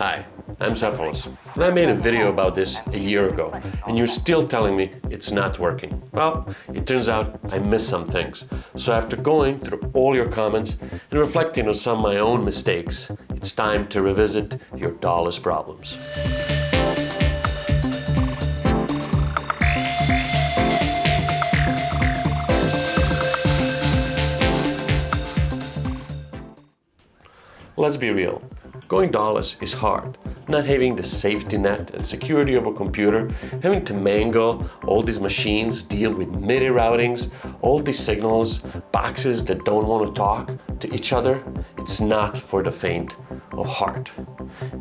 Hi, I'm Cephalus, and I made a video about this a year ago, and you're still telling me it's not working. Well, it turns out I missed some things. So after going through all your comments and reflecting on some of my own mistakes, it's time to revisit your DAWless problems. Let's be real, going DAWless is hard. Not having the safety net and security of a computer, having to mangle all these machines, deal with MIDI routings, all these signals, boxes that don't want to talk to each other, it's not for the faint of heart.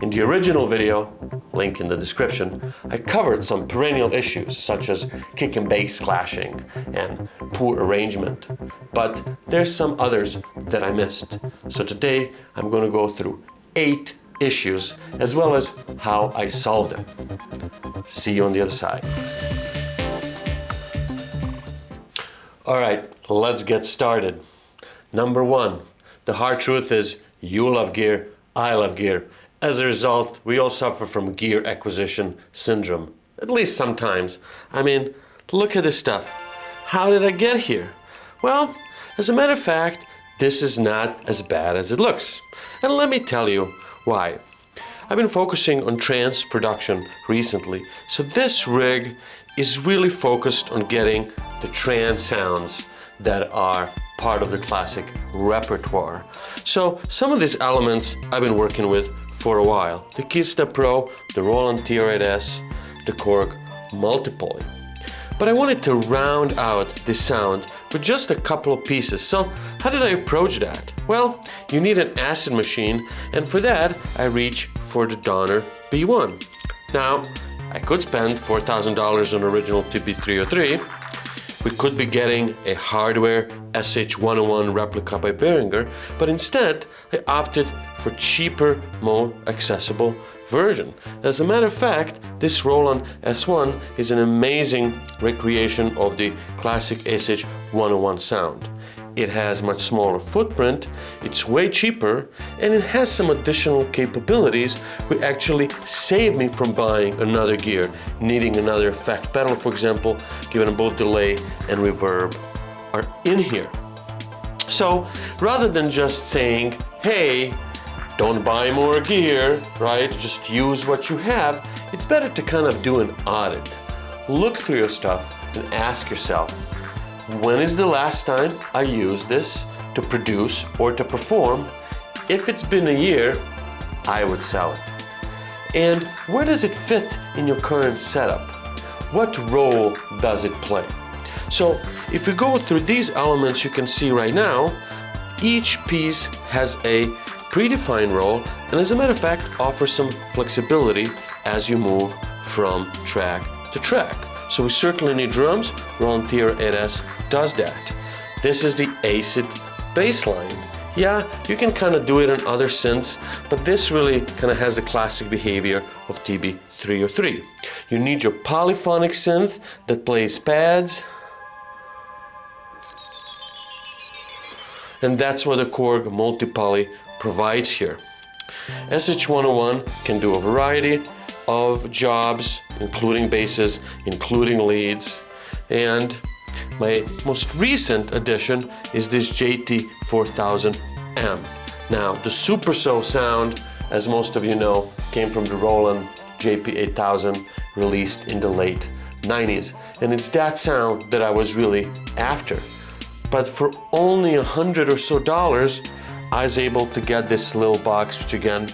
In the original video, link in the description, I covered some perennial issues such as kick and bass clashing and poor arrangement, but there's some others that I missed. So today I'm going to go through 8 issues as well as how I solved them. See you on the other side. Alright, let's get started. Number 1, the hard truth is you love gear, I love gear. As a result, we all suffer from gear acquisition syndrome, at least sometimes. I mean, look at this stuff. How did I get here? Well, as a matter of fact, this is not as bad as it looks. And let me tell you why. I've been focusing on trance production recently, so this rig is really focused on getting the trance sounds that are part of the classic repertoire. So some of these elements I've been working with for a while. The Keystep Pro, the Roland TR-8S, the Korg Multi. But I wanted to round out this sound with just a couple of pieces. So how did I approach that? Well, you need an acid machine, and for that I reach for the Donner B1. Now, I could spend $4,000 on original TP-303. We could be getting a hardware SH-101 replica by Behringer, but instead I opted for cheaper, more accessible version. As a matter of fact, this Roland S-1 is an amazing recreation of the classic SH-101 sound. It has much smaller footprint, it's way cheaper, and it has some additional capabilities which actually save me from buying another gear, needing another effect pedal, for example, given both delay and reverb are in here. So rather than just saying, hey, don't buy more gear, right? Just use what you have. It's better to kind of do an audit. Look through your stuff and ask yourself, when is the last time I used this to produce or to perform? If it's been a year, I would sell it. And where does it fit in your current setup? What role does it play? So if we go through these elements you can see right now, each piece has a predefined role, and as a matter of fact offers some flexibility as you move from track to track. So we certainly need drums. Roland TR-8S does that. This is the acid bass line. Yeah, you can kind of do it on other synths, but this really kind of has the classic behavior of TB-303. You need your polyphonic synth that plays pads, and that's what the Korg Multi provides here. SH-101 can do a variety of jobs, including basses, including leads, and my most recent addition is this JT4000M. Now, the Super So sound, as most of you know, came from the Roland JP8000 released in the late 90s, and it's that sound that I was really after. But for only $100 or so, I was able to get this little box, which again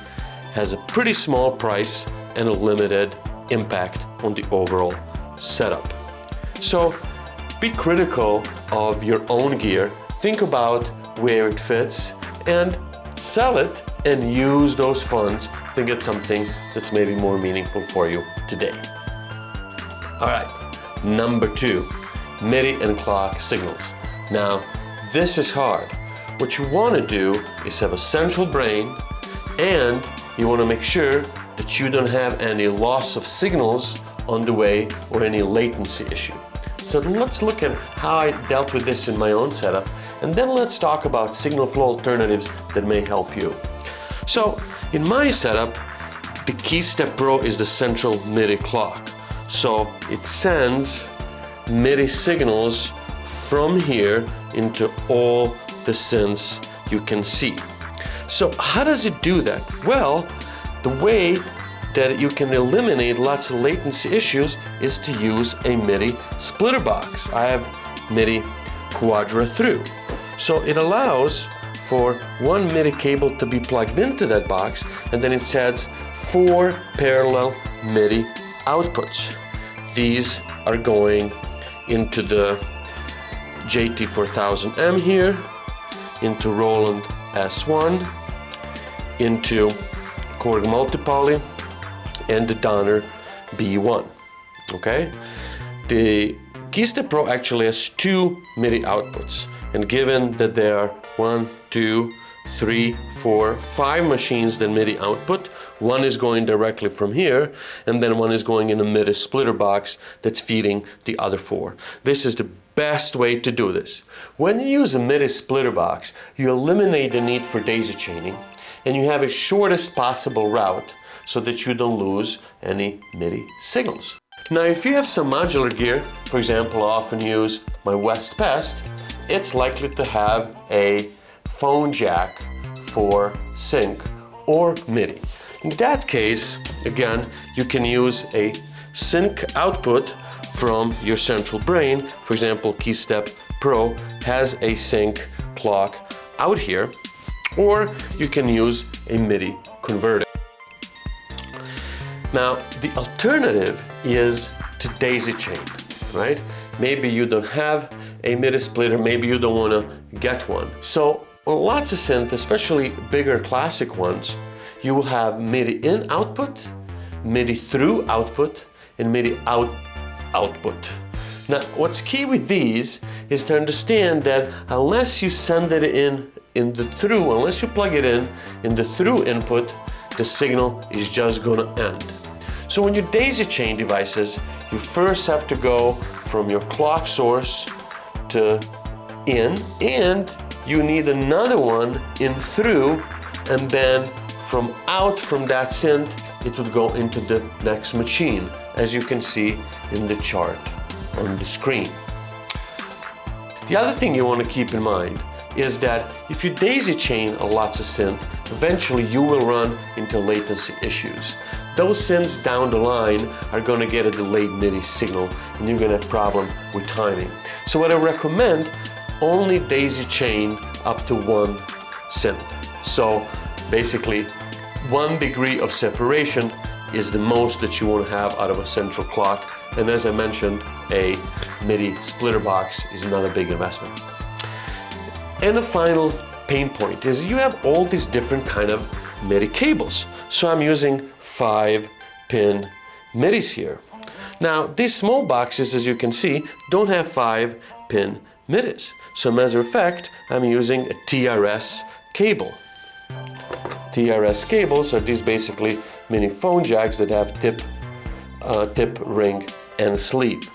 has a pretty small price and a limited impact on the overall setup. So be critical of your own gear, think about where it fits, and sell it and use those funds to get something that's maybe more meaningful for you today. Alright, number 2, MIDI and clock signals. Now, this is hard. What you want to do is have a central brain, and you want to make sure that you don't have any loss of signals on the way or any latency issue. So let's look at how I dealt with this in my own setup, and then let's talk about signal flow alternatives that may help you. So in my setup, the KeyStep Pro is the central MIDI clock. So it sends MIDI signals from here into all the synths you can see. So how does it do that? Well, the way that you can eliminate lots of latency issues is to use a MIDI splitter box. I have MIDI Quadra thru. So it allows for one MIDI cable to be plugged into that box, and then it sends 4 parallel MIDI outputs. These are going into the JT4000M here, into Roland S-1, into Korg Multi and the Donner B1. Okay? The KeyStep Pro actually has 2 MIDI outputs, and given that there are 1, 2, 3, 4, 5 machines that MIDI output, one is going directly from here, and then one is going in a MIDI splitter box that's feeding the other 4. This is the best way to do this. When you use a MIDI splitter box, you eliminate the need for daisy chaining, and you have a shortest possible route so that you don't lose any MIDI signals. Now, if you have some modular gear, for example, I often use my West Pest, it's likely to have a phone jack for sync or MIDI. In that case, again, you can use a sync output from your central brain. For example, KeyStep Pro has a sync clock out here, or you can use a MIDI converter. Now, the alternative is to daisy chain, right? Maybe you don't have a MIDI splitter, maybe you don't want to get one. So on lots of synths, especially bigger classic ones, you will have MIDI in output, MIDI through output, and MIDI out output. Now, what's key with these is to understand that unless you send it in the through, unless you plug it in the through input, the signal is just gonna end. So when you daisy chain devices, you first have to go from your clock source to in, and you need another one in through, and then from out from that synth, it would go into the next machine, as you can see in the chart on the screen. The other thing you want to keep in mind is that if you daisy chain lots of synth, eventually you will run into latency issues. Those synths down the line are going to get a delayed MIDI signal, and you're going to have problem with timing. So what I recommend, only daisy chain up to one synth. So basically 1 degree of separation is the most that you want to have out of a central clock, and as I mentioned, a MIDI splitter box is not a big investment. And the final pain point is you have all these different kind of MIDI cables. So I'm using 5-pin MIDIs here. Now these small boxes, as you can see, don't have 5-pin MIDIs. So as a matter of fact, I'm using a TRS cable. TRS cables are these basically mini phone jacks that have tip, ring, and sleeve.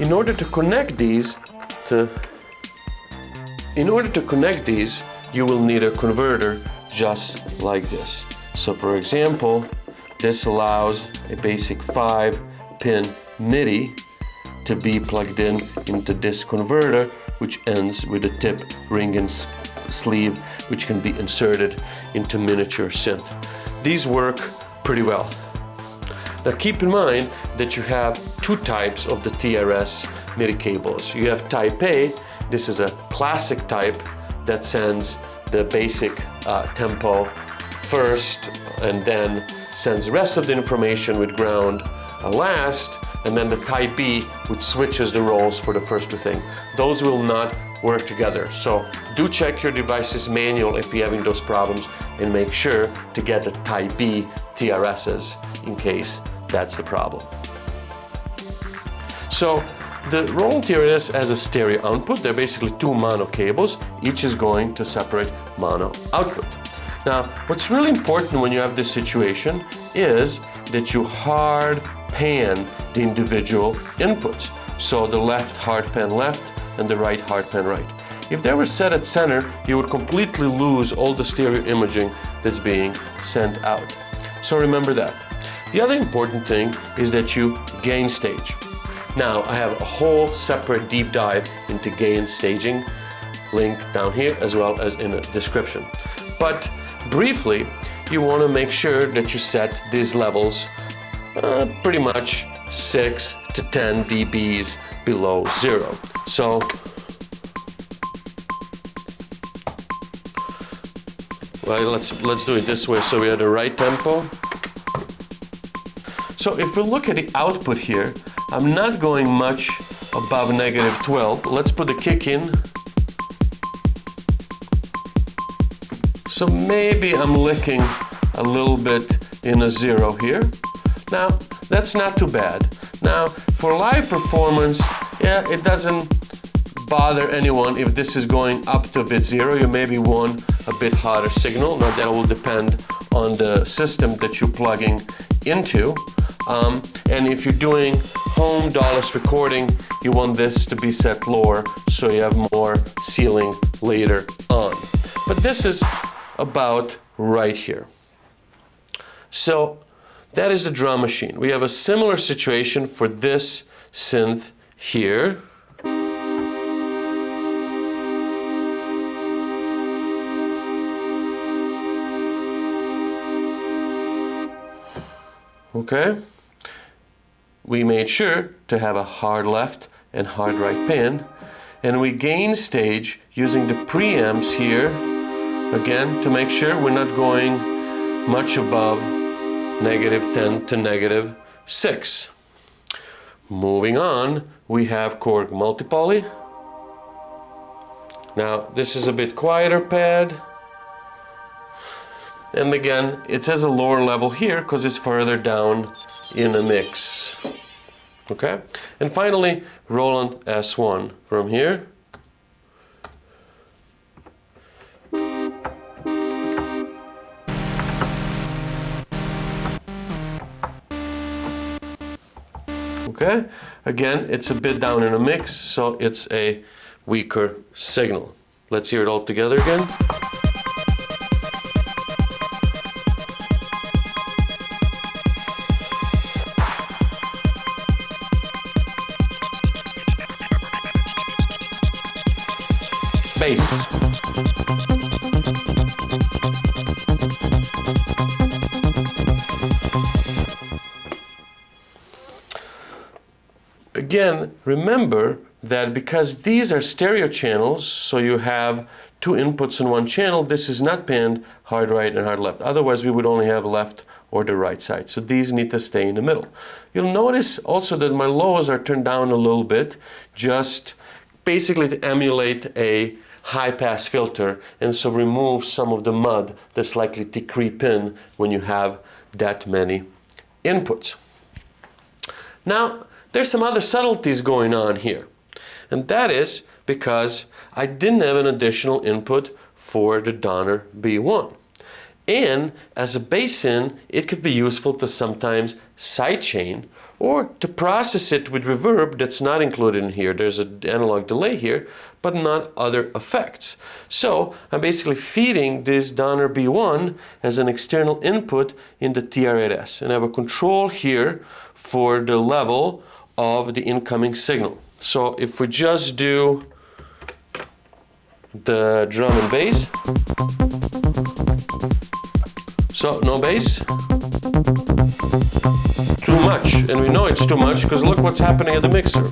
In order to connect these, you will need a converter just like this. So for example, this allows a basic 5-pin MIDI to be plugged in into this converter, which ends with a tip, ring, and sleeve, which can be inserted into miniature synth. These work pretty well. Now keep in mind that you have 2 types of the TRS MIDI cables. You have type A, this is a classic type that sends the basic tempo first and then sends the rest of the information with ground last, and then the type B, which switches the roles for the first 2 things. Those will not work together. So do check your device's manual if you're having those problems, and make sure to get the type B TRSs in case that's the problem. So the Roland TR-8S has a stereo output. They're basically 2 mono cables. Each is going to separate mono output. Now, what's really important when you have this situation is that you hard pan the individual inputs. So the left hard pan left and the right hard pan right. If they were set at center, you would completely lose all the stereo imaging that's being sent out. So remember that. The other important thing is that you gain stage. Now, I have a whole separate deep dive into gain staging, link down here as well as in the description. But briefly, you want to make sure that you set these levels pretty much 6 to 10 dBs below 0. So well, let's do it this way so we have the right tempo. So if we look at the output here, I'm not going much above -12. Let's put the kick in. So maybe I'm licking a little bit in a 0 here. Now, that's not too bad. Now, for live performance, yeah, it doesn't bother anyone if this is going up to a bit 0. You maybe want a bit hotter signal. Now, that will depend on the system that you're plugging into. And if you're doing home DAWless recording, you want this to be set lower so you have more ceiling later on. But this is about right here. So that is the drum machine. We have a similar situation for this synth here. Okay. We made sure to have a hard left and hard right pin, and we gain stage using the preamps here, again, to make sure we're not going much above -10 to -6. Moving on, we have Korg Multi. Now, this is a bit quieter pad. And again, it says a lower level here because it's further down in the mix. Okay? And finally, Roland S-1 from here. Okay? Again, it's a bit down in the mix, so it's a weaker signal. Let's hear it all together again. Bass. Again, remember that because these are stereo channels, so you have two inputs in one channel, this is not panned hard right and hard left. Otherwise, we would only have left or the right side. So these need to stay in the middle. You'll notice also that my lows are turned down a little bit, just basically to emulate a high-pass filter, and so remove some of the mud that's likely to creep in when you have that many inputs. Now, there's some other subtleties going on here, and that is because I didn't have an additional input for the Donner B1. And as a bass-in, it could be useful to sometimes sidechain or to process it with reverb that's not included in here. There's an analog delay here, but not other effects. So I'm basically feeding this Donner B1 as an external input in the TR-8S. And I have a control here for the level of the incoming signal. So if we just do the drum and bass, so no bass, too much, and we know it's too much because look what's happening at the mixer.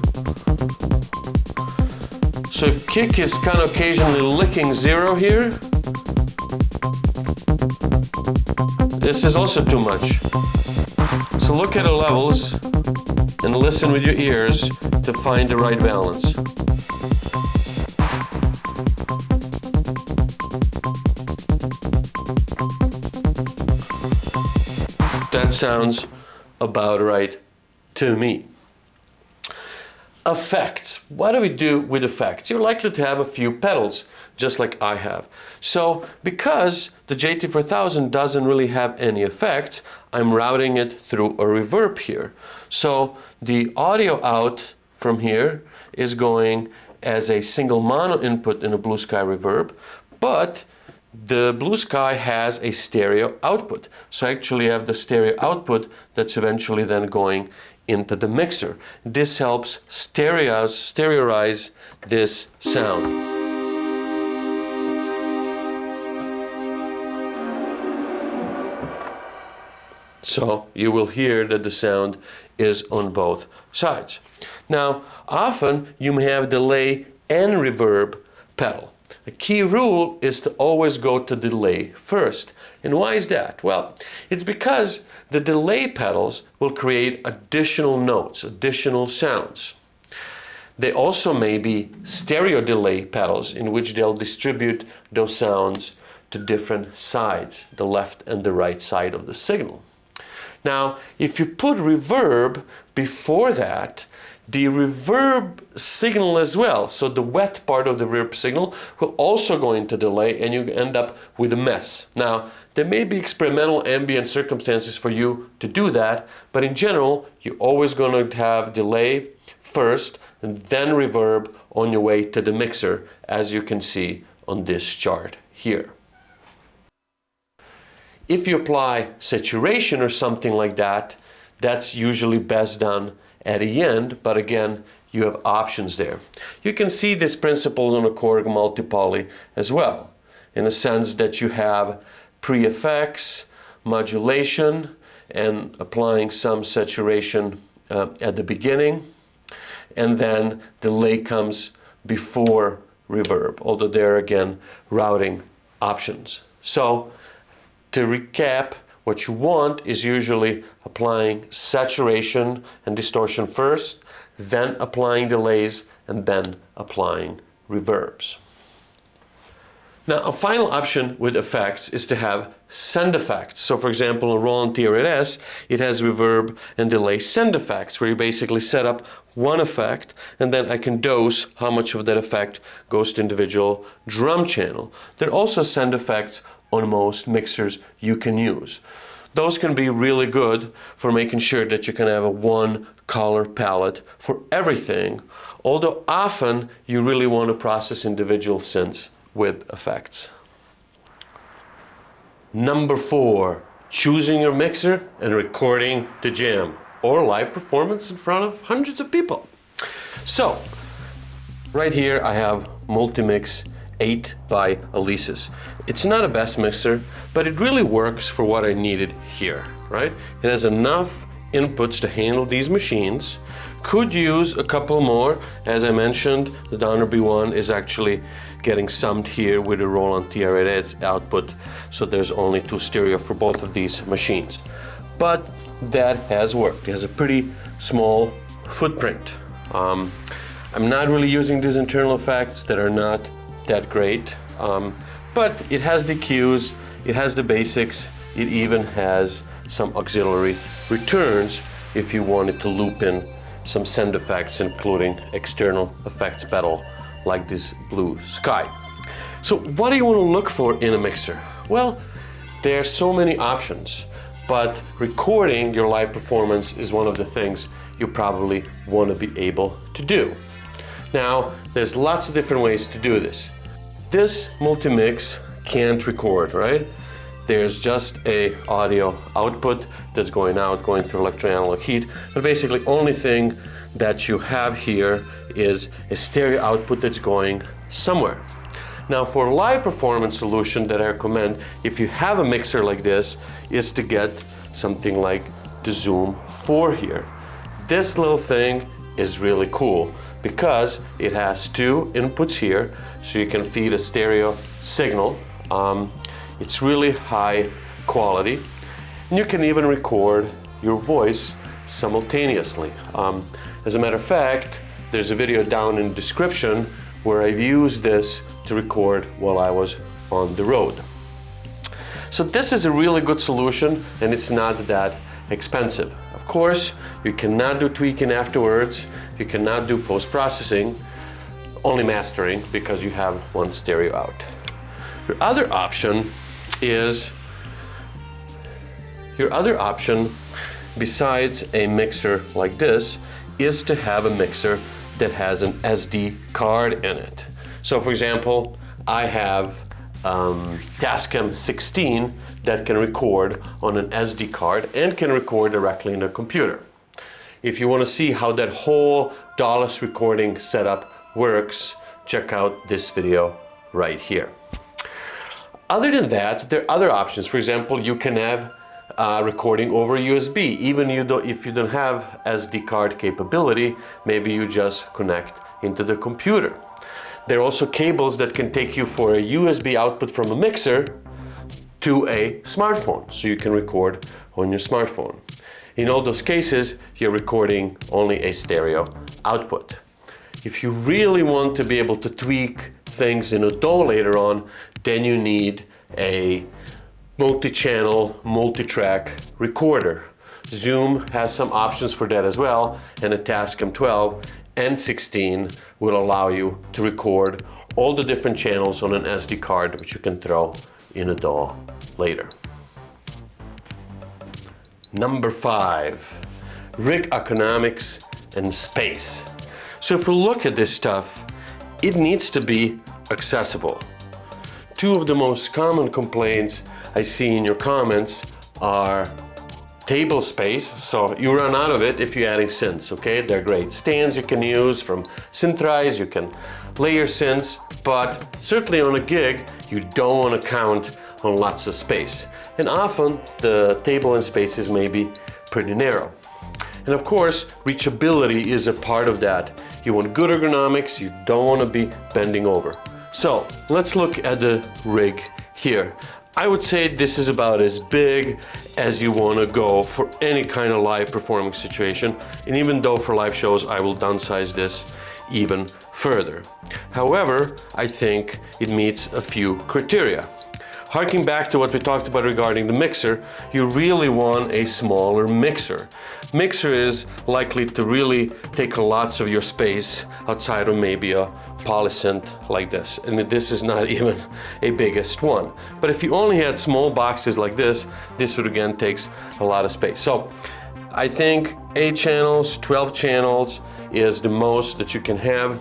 So if kick is kind of occasionally licking 0 here, this is also too much. So look at the levels and listen with your ears to find the right balance. That sounds about right to me. Effects. What do we do with effects? You're likely to have a few pedals, just like I have. So because the JT4000 doesn't really have any effects, I'm routing it through a reverb here. So the audio out from here is going as a single mono input in a Blue Sky reverb, but the Blue Sky has a stereo output. So I actually have the stereo output that's eventually then going into the mixer. This helps stereoize this sound. So you will hear that the sound is on both sides. Now, often you may have delay and reverb pedal. A key rule is to always go to delay first. And why is that? Well, it's because the delay pedals will create additional notes, additional sounds. They also may be stereo delay pedals in which they'll distribute those sounds to different sides, the left and the right side of the signal. Now, if you put reverb before that, the reverb signal as well, so the wet part of the reverb signal will also go into delay and you end up with a mess. Now, there may be experimental ambient circumstances for you to do that, but in general, you're always going to have delay first and then reverb on your way to the mixer, as you can see on this chart here. If you apply saturation or something like that, that's usually best done at the end, but again, you have options there. You can see these principles on a Korg Multi as well, in the sense that you have pre-effects, modulation, and applying some saturation at the beginning, and then delay comes before reverb, although there are again routing options. So, to recap, what you want is usually applying saturation and distortion first, then applying delays, and then applying reverbs. Now, a final option with effects is to have send effects. So for example, on Roland TR-8S, it has reverb and delay send effects, where you basically set up one effect, and then I can dose how much of that effect goes to individual drum channel. There are also send effects on most mixers you can use. Those can be really good for making sure that you can have a one color palette for everything, although often you really want to process individual synths with effects. Number 4, choosing your mixer and recording the jam or live performance in front of hundreds of people. So, right here I have Multimix 8 by Alesis. It's not a best mixer, but it really works for what I needed here, right? It has enough inputs to handle these machines. Could use a couple more. As I mentioned, the Donner B1 is actually getting summed here with the Roland TR-8S output, so there's only 2 stereo for both of these machines. But that has worked. It has a pretty small footprint. I'm not really using these internal effects that are not that great, but it has the cues, it has the basics, it even has some auxiliary returns if you wanted to loop in some send effects, including external effects pedal like this Blue Sky. So what do you want to look for in a mixer? Well, there are so many options, but recording your live performance is one of the things you probably want to be able to do. Now, there's lots of different ways to do this. This Multimix can't record, right? There's just a audio output that's going out, going through electroanalog heat, but basically only thing that you have here is a stereo output that's going somewhere. Now, for a live performance solution that I recommend, if you have a mixer like this, is to get something like the Zoom 4 here. This little thing is really cool because it has 2 inputs here, so you can feed a stereo signal. It's really high quality, and you can even record your voice simultaneously. As a matter of fact, there's a video down in the description where I've used this to record while I was on the road. So this is a really good solution, and it's not that expensive. Of course, you cannot do tweaking afterwards, you cannot do post-processing, only mastering, because you have one stereo out. Your other option besides a mixer like this is to have a mixer that has an SD card in it. So for example, I have Tascam 16 that can record on an SD card and can record directly in a computer. If you want to see how that whole DAWless recording setup works, check out this video right here. Other than that, there are other options. For example, you can have recording over USB. Even if you don't have SD card capability, maybe you just connect into the computer. There are also cables that can take you for a USB output from a mixer to a smartphone, so you can record on your smartphone. In all those cases, you're recording only a stereo output. If you really want to be able to tweak things in a DAW later on, then you need a multi-channel, multi-track recorder. Zoom has some options for that as well, and a Tascam 12 and 16 will allow you to record all the different channels on an SD card, which you can throw in a DAW later. Number 5, rig ergonomics and space. So if we look at this stuff, it needs to be accessible. Two of the most common complaints I see in your comments are table space, so you run out of it if you're adding synths, okay? They're great stands you can use from Synthrise, you can layer synths, but certainly on a gig, you don't want to count on lots of space. And often the table and spaces may be pretty narrow. And of course, reachability is a part of that. You want good ergonomics, you don't want to be bending over. So let's look at the rig here. I would say this is about as big as you want to go for any kind of live performing situation. And even though for live shows, I will downsize this even further. However, I think it meets a few criteria. Harking back to what we talked about regarding the mixer, you really want a smaller mixer. Mixer is likely to really take lots of your space outside of maybe a polysynth like this. And this is not even a biggest one. But if you only had small boxes like this would again takes a lot of space. So I think 8 channels, 12 channels is the most that you can have.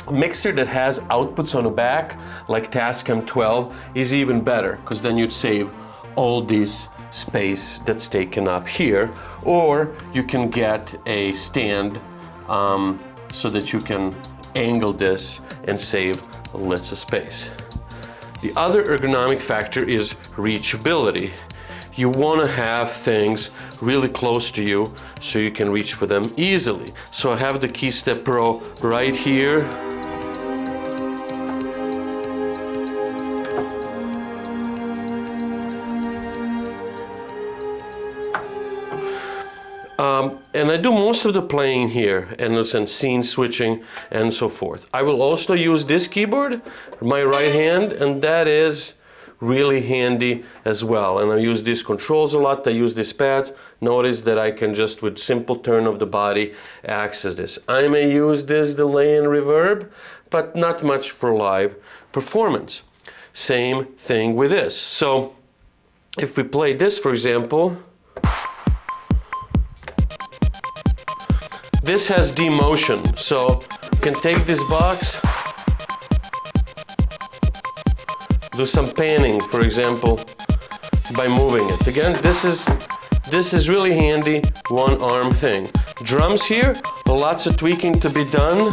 A mixer that has outputs on the back, like Tascam 12, is even better, because then you'd save all this space that's taken up here. Or you can get a stand so that you can angle this and save lots of space. The other ergonomic factor is reachability. You want to have things really close to you so you can reach for them easily. So I have the KeyStep Pro right here. And I do most of the playing here and scene switching and so forth. I will also use this keyboard, my right hand, and that is really handy as well. And I use these controls a lot, I use these pads. Notice that I can just with simple turn of the body access this. I may use this delay and reverb, but not much for live performance. Same thing with this. So if we play this, for example, this has demotion, so you can take this box, do some panning, for example, by moving it. Again, this is really handy one arm thing. Drums here, lots of tweaking to be done.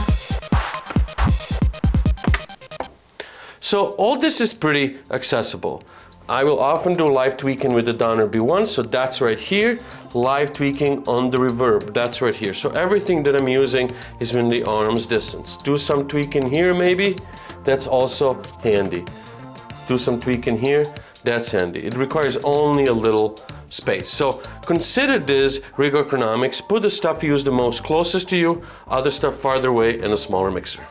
So all this is pretty accessible. I will often do live tweaking with the Donner B1, so that's right here. Live tweaking on the reverb, that's right here. So everything that I'm using is in the arm's distance. Do some tweaking here maybe, that's also handy. Do some tweaking here, that's handy. It requires only a little space. So consider this rig ergonomics. Put the stuff you use the most closest to you, other stuff farther away, and a smaller mixer.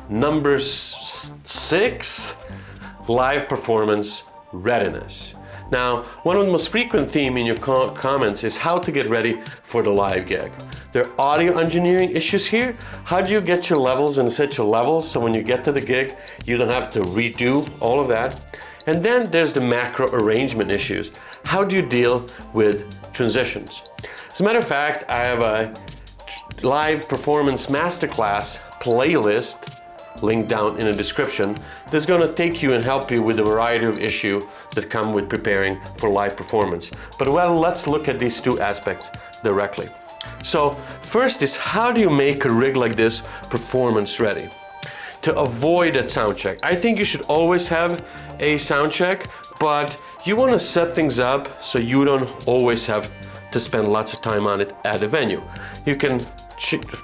Number 6, live performance readiness. Now, one of the most frequent themes in your comments is how to get ready for the live gig. There are audio engineering issues here. How do you get your levels in such a level so when you get to the gig, you don't have to redo all of that? And then there's the macro arrangement issues. How do you deal with transitions? As a matter of fact, I have a live performance masterclass playlist link down in the description, that's going to take you and help you with a variety of issues that come with preparing for live performance. But well, let's look at these two aspects directly. So first is, how do you make a rig like this performance ready? To avoid that sound check, I think you should always have a sound check, but you want to set things up so you don't always have to spend lots of time on it at the venue. You can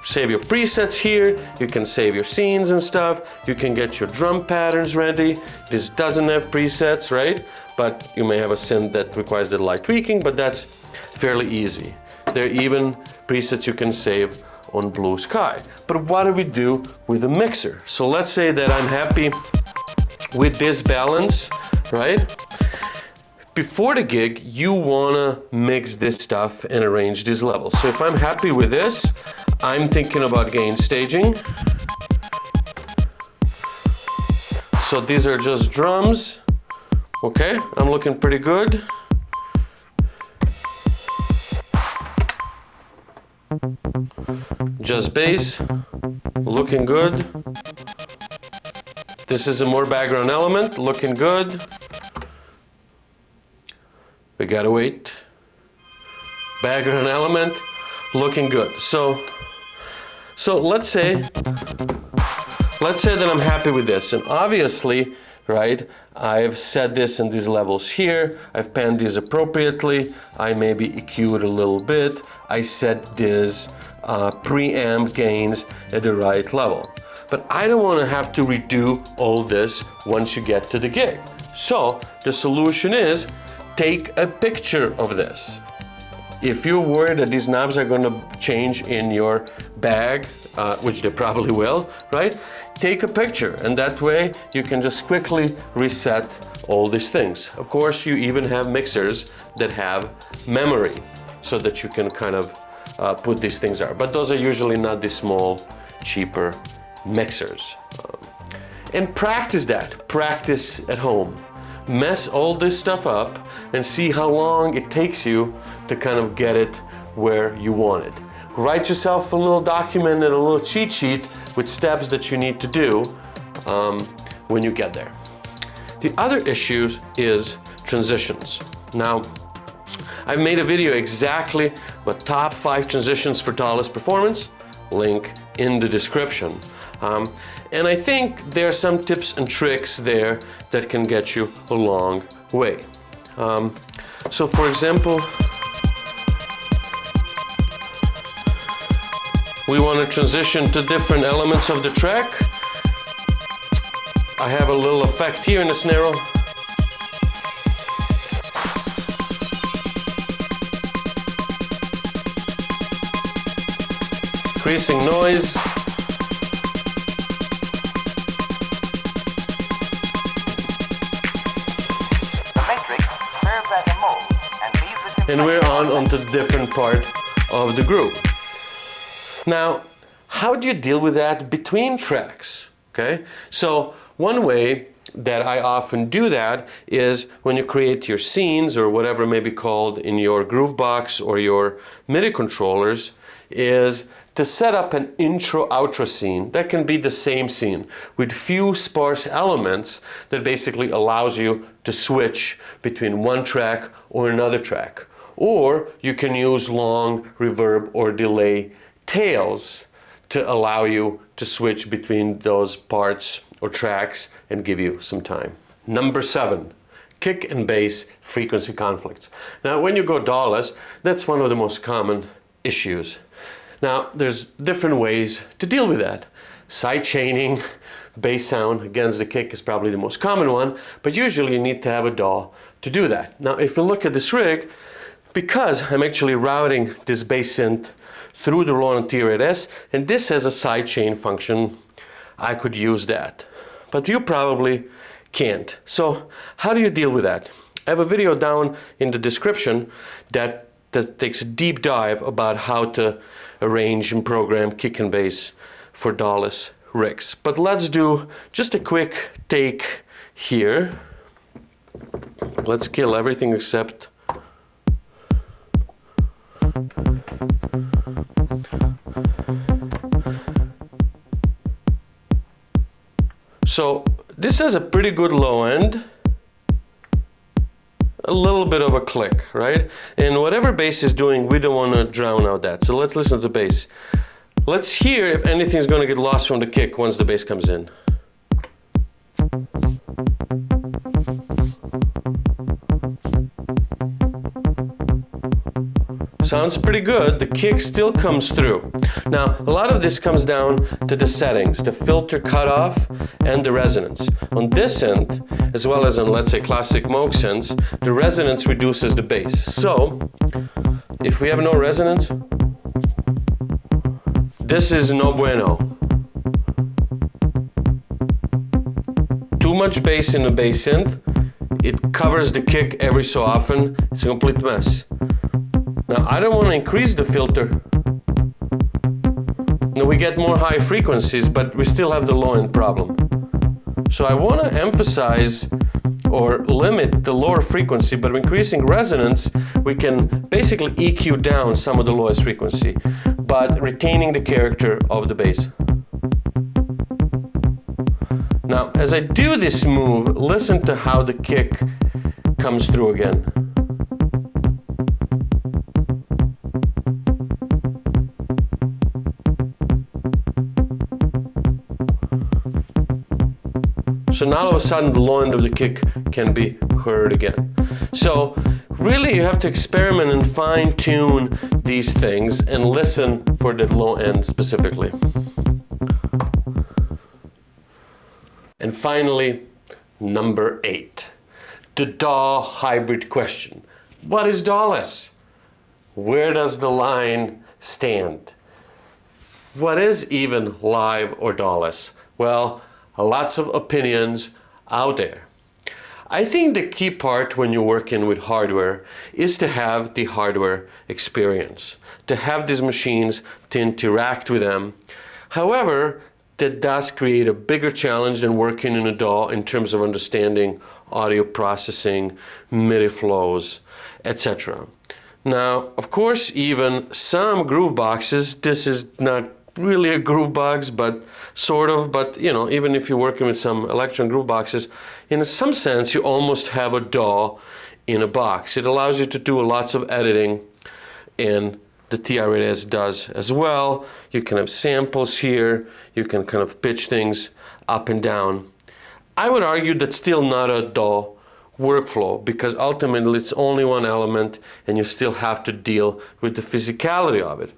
save your presets here, you can save your scenes and stuff, you can get your drum patterns ready. This doesn't have presets, right? But you may have a synth that requires the light tweaking, but that's fairly easy. There are even presets you can save on Blue Sky. But what do we do with the mixer? So let's say that I'm happy with this balance, right? Before the gig, you wanna mix this stuff and arrange these levels. So if I'm happy with this, I'm thinking about gain staging. So these are just drums. Okay, I'm looking pretty good. Just bass, looking good. This is a more background element, looking good. We gotta wait. Background element, looking good. So let's say that I'm happy with this, and obviously, right, I've set this in these levels here, I've panned these appropriately, I maybe EQ'd a little bit, I set these preamp gains at the right level. But I don't want to have to redo all this once you get to the gig. So the solution is, take a picture of this. If you're worried that these knobs are going to change in your bag, which they probably will, right? Take a picture, and that way you can just quickly reset all these things. Of course, you even have mixers that have memory, so that you can kind of put these things out. But those are usually not the small, cheaper mixers. And practice that. Practice at home. Mess all this stuff up and see how long it takes you to kind of get it where you want it. Write yourself a little document and a little cheat sheet with steps that you need to do when you get there. The other issue is transitions. Now, I've made a video exactly what top 5 transitions for DAWless performance, link in the description. And I think there are some tips and tricks there that can get you a long way. So for example, we want to transition to different elements of the track. I have a little effect here in the snare roll. Increasing noise. And we're onto the different part of the groove. Now, how do you deal with that between tracks? Okay, so one way that I often do that is when you create your scenes or whatever may be called in your groove box or your MIDI controllers, is to set up an intro-outro scene that can be the same scene with few sparse elements that basically allows you to switch between one track or another track. Or you can use long reverb or delay tails to allow you to switch between those parts or tracks and give you some time. Number 7, kick and bass frequency conflicts. Now, when you go DAWless, that's one of the most common issues. Now, there's different ways to deal with that. Side chaining, bass sound against the kick is probably the most common one, but usually you need to have a DAW to do that. Now, if you look at this rig, because I'm actually routing this bass synth through the Roland TR-8S, and this has a sidechain function, I could use that. But you probably can't. So how do you deal with that? I have a video down in the description that takes a deep dive about how to arrange and program kick and bass for DAWless rigs. But let's do just a quick take here. Let's kill everything except So this has a pretty good low end, a little bit of a click, right? And whatever bass is doing, we don't want to drown out that. So let's listen to the bass. Let's hear if anything's going to get lost from the kick once the bass comes in. Sounds pretty good. The kick still comes through. Now, a lot of this comes down to the settings, the filter cutoff and the resonance. On this end, as well as on, let's say, classic Moog synths, the resonance reduces the bass. So, if we have no resonance, this is no bueno. Too much bass in the bass synth, it covers the kick every so often, it's a complete mess. Now, I don't want to increase the filter. Now, we get more high frequencies, but we still have the low end problem. So I want to emphasize or limit the lower frequency, but increasing resonance, we can basically EQ down some of the lowest frequency, but retaining the character of the bass. Now, as I do this move, listen to how the kick comes through again. So now all of a sudden the low end of the kick can be heard again. So really you have to experiment and fine tune these things and listen for the low end specifically. And finally, number 8, the DAW hybrid question. What is DAWless? Where does the line stand? What is even live or DAWless? Well, lots of opinions out there. I think the key part when you're working with hardware is to have the hardware experience, to have these machines, to interact with them. However, that does create a bigger challenge than working in a DAW in terms of understanding audio processing, MIDI flows, etc. Now, of course, even some groove boxes, this is not really a groove box, but sort of, but you know, even if you're working with some electron groove boxes, in some sense you almost have a DAW in a box. It allows you to do lots of editing, and the TR-8S does as well. You can have samples here, you can kind of pitch things up and down. I would argue that's still not a DAW workflow, because ultimately it's only one element and you still have to deal with the physicality of it.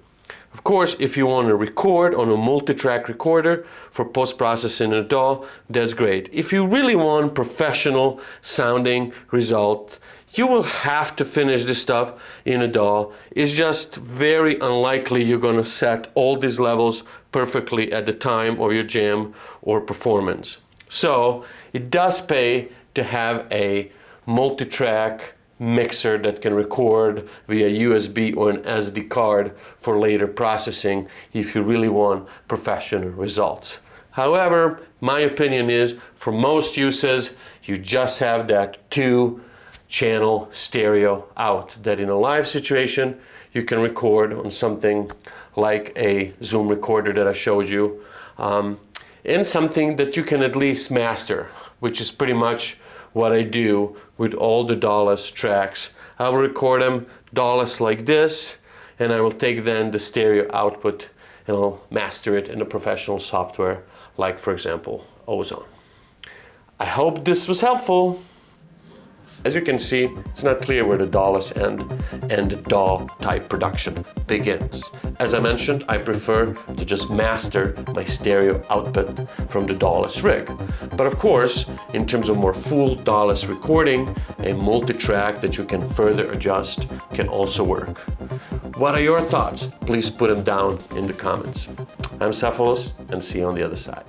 Of course, if you want to record on a multi-track recorder for post-processing in a DAW, that's great. If you really want professional sounding result, you will have to finish this stuff in a DAW. It's just very unlikely you're going to set all these levels perfectly at the time of your jam or performance. So it does pay to have a multi-track mixer that can record via USB or an SD card for later processing if you really want professional results. However, my opinion is for most uses, you just have that 2-channel stereo out that in a live situation you can record on something like a Zoom recorder that I showed you, and something that you can at least master, which is pretty much what I do with all the DAWless tracks. I will record them DAWless like this, and I will take then the stereo output and I'll master it in a professional software like, for example, Ozone. I hope this was helpful. As you can see, it's not clear where the DAWless end and DAW type production begins. As I mentioned, I prefer to just master my stereo output from the DAWless rig. But of course, in terms of more full DAWless recording, a multi-track that you can further adjust can also work. What are your thoughts? Please put them down in the comments. I'm Cephalus, and see you on the other side.